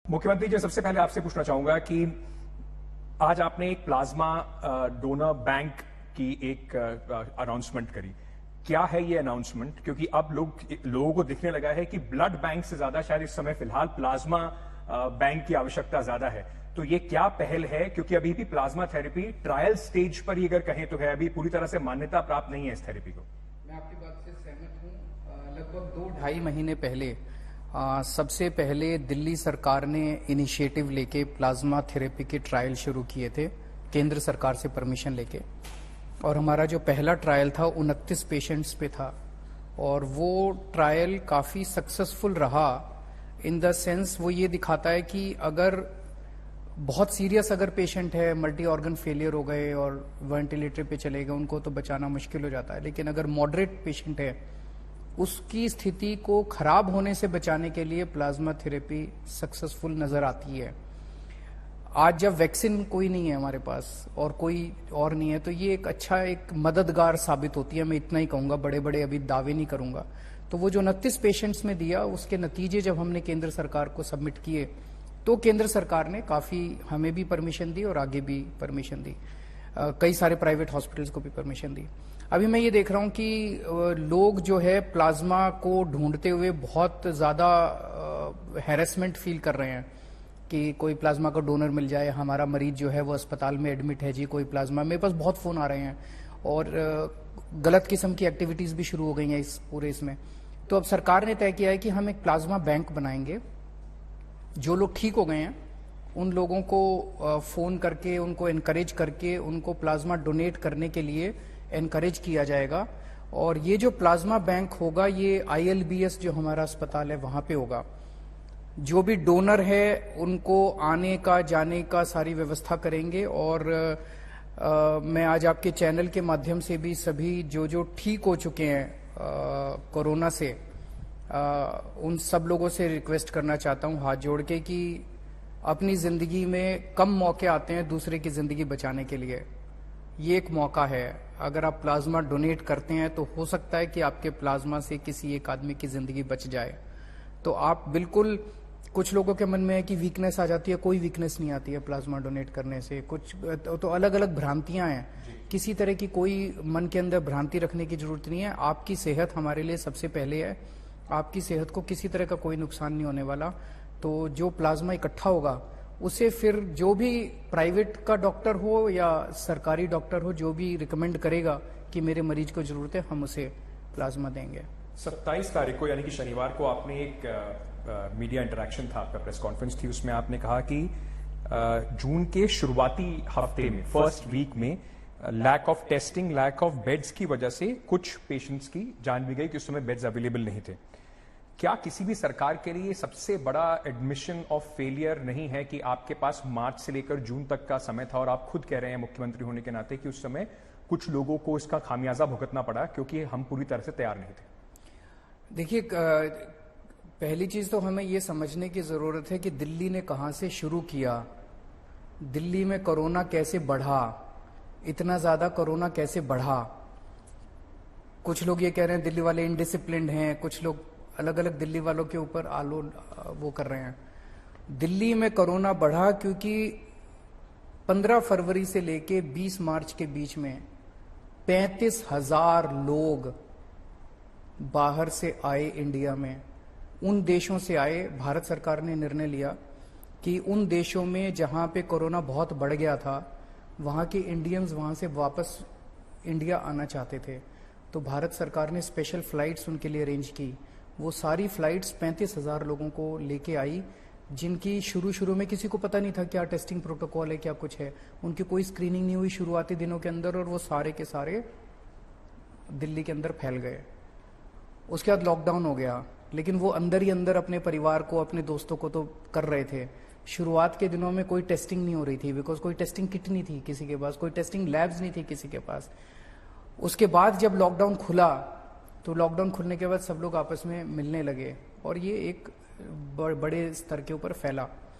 मुख्यमंत्री जी, सबसे पहले आपसे पूछना चाहूंगा कि आज आपने एक प्लाज्मा डोनर बैंक की एक अनाउंसमेंट करी। क्या है ये अनाउंसमेंट? क्योंकि अब लोगों को दिखने लगा है कि ब्लड बैंक से ज्यादा शायद इस समय फिलहाल प्लाज्मा बैंक की आवश्यकता ज्यादा है। तो ये क्या पहल है? क्योंकि अभी भी प्लाज्मा थेरेपी ट्रायल स्टेज पर ही अगर कहें तो है, अभी पूरी तरह से मान्यता प्राप्त नहीं है इस थेरेपी को। मैं आपकी बात से सहमत हूँ। लगभग 2-2.5 महीने पहले सबसे पहले दिल्ली सरकार ने इनिशिएटिव लेके प्लाज्मा थेरेपी के ट्रायल शुरू किए थे, केंद्र सरकार से परमिशन लेके। और हमारा जो पहला ट्रायल था 29 पेशेंट्स पे था, और वो ट्रायल काफ़ी सक्सेसफुल रहा। इन द सेंस वो ये दिखाता है कि अगर बहुत सीरियस अगर पेशेंट है, मल्टी ऑर्गन फेलियर हो गए और वेंटिलेटर पे चले गए, उनको तो बचाना मुश्किल हो जाता है। लेकिन अगर मॉडरेट पेशेंट है, उसकी स्थिति को खराब होने से बचाने के लिए प्लाज्मा थेरेपी सक्सेसफुल नजर आती है। आज जब वैक्सीन कोई नहीं है हमारे पास और कोई और नहीं है, तो ये एक अच्छा एक मददगार साबित होती है। मैं इतना ही कहूंगा, बड़े बड़े अभी दावे नहीं करूंगा। तो वो जो 29 पेशेंट्स में दिया, उसके नतीजे जब हमने केंद्र सरकार को सबमिट किए, तो केंद्र सरकार ने काफी हमें भी परमिशन दी और आगे भी परमिशन दी, कई सारे प्राइवेट हॉस्पिटल्स को भी परमिशन दी। अभी मैं ये देख रहा हूं कि लोग जो है प्लाज्मा को ढूंढते हुए बहुत ज्यादा हैरेसमेंट फील कर रहे हैं कि कोई प्लाज्मा का डोनर मिल जाए, हमारा मरीज जो है वो अस्पताल में एडमिट है जी, कोई प्लाज्मा। मेरे पास बहुत फोन आ रहे हैं और गलत किस्म की एक्टिविटीज भी शुरू हो गई हैं इस पूरे इसमें। तो अब सरकार ने तय किया है कि हम एक प्लाज्मा बैंक बनाएंगे। जो लोग ठीक हो गए हैं उन लोगों को फोन करके, उनको एनकरेज करके, उनको प्लाज्मा डोनेट करने के लिए एनकरेज किया जाएगा। और ये जो प्लाज्मा बैंक होगा, ये ILBS जो हमारा अस्पताल है वहां पे होगा। जो भी डोनर है उनको आने का जाने का सारी व्यवस्था करेंगे। और मैं आज आपके चैनल के माध्यम से भी सभी जो ठीक हो चुके हैं कोरोना से, उन सब लोगों से रिक्वेस्ट करना चाहता हूं हाथ जोड़ के कि अपनी जिंदगी में कम मौके आते हैं दूसरे की जिंदगी बचाने के लिए। ये एक मौका है। अगर आप प्लाज्मा डोनेट करते हैं तो हो सकता है कि आपके प्लाज्मा से किसी एक आदमी की जिंदगी बच जाए। तो आप बिल्कुल, कुछ लोगों के मन में है कि वीकनेस आ जाती है, कोई वीकनेस नहीं आती है प्लाज्मा डोनेट करने से। कुछ तो अलग अलग भ्रांतियां हैं, किसी तरह की कोई मन के अंदर भ्रांति रखने की जरूरत नहीं है। आपकी सेहत हमारे लिए सबसे पहले है। आपकी सेहत को किसी तरह का कोई नुकसान नहीं होने वाला। तो जो प्लाज्मा इकट्ठा होगा उसे फिर जो भी प्राइवेट का डॉक्टर हो या सरकारी डॉक्टर हो, जो भी रिकमेंड करेगा कि मेरे मरीज को जरूरत है, हम उसे प्लाज्मा देंगे। 27 तारीख को यानी कि शनिवार को आपने एक मीडिया इंटरेक्शन था, आपका प्रेस कॉन्फ्रेंस थी, उसमें आपने कहा कि जून के शुरुआती हफ्ते में, फर्स्ट वीक में, lack of testing, lack of beds की वजह से कुछ पेशेंट्स की जान भी गई कि उस समय बेड्स अवेलेबल नहीं थे। क्या किसी भी सरकार के लिए सबसे बड़ा एडमिशन ऑफ फेलियर नहीं है कि आपके पास मार्च से लेकर जून तक का समय था, और आप खुद कह रहे हैं मुख्यमंत्री होने के नाते कि उस समय कुछ लोगों को इसका खामियाजा भुगतना पड़ा क्योंकि हम पूरी तरह से तैयार नहीं थे? देखिए, पहली चीज तो हमें यह समझने की जरूरत है कि दिल्ली ने कहां से शुरू किया, दिल्ली में कोरोना कैसे बढ़ा, इतना ज्यादा कोरोना कैसे बढ़ा। कुछ लोग ये कह रहे हैं दिल्ली वाले इनडिसिप्लिन्ड हैं, कुछ लोग अलग अलग दिल्ली वालों के ऊपर वो कर रहे हैं। दिल्ली में कोरोना बढ़ा क्योंकि 15 फरवरी से लेके 20 मार्च के बीच में 35,000 लोग बाहर से आए इंडिया में। उन देशों से आए। भारत सरकार ने निर्णय लिया कि उन देशों में जहां पे कोरोना बहुत बढ़ गया था, वहां के इंडियंस वहां से वापस इंडिया आना चाहते थे। तो भारत सरकार ने स्पेशल फ्लाइट्स उनके लिए अरेंज की। वो सारी फ्लाइट्स 35,000 लोगों को लेके आई, जिनकी शुरू में किसी को पता नहीं था क्या टेस्टिंग प्रोटोकॉल है, क्या कुछ है। उनकी कोई स्क्रीनिंग नहीं हुई शुरुआती दिनों के अंदर, और वो सारे के सारे दिल्ली के अंदर फैल गए। उसके बाद लॉकडाउन हो गया, लेकिन वो अंदर ही अंदर अपने परिवार को, अपने दोस्तों को तो कर रहे थे। शुरुआत के दिनों में कोई टेस्टिंग नहीं हो रही थी, बिकॉज कोई टेस्टिंग किट नहीं थी किसी के पास, कोई टेस्टिंग लैब्स नहीं थी किसी के पास। उसके बाद जब लॉकडाउन खुला, तो लॉकडाउन खुलने के बाद सब लोग आपस में मिलने लगे और ये एक बड़े स्तर के ऊपर फैला।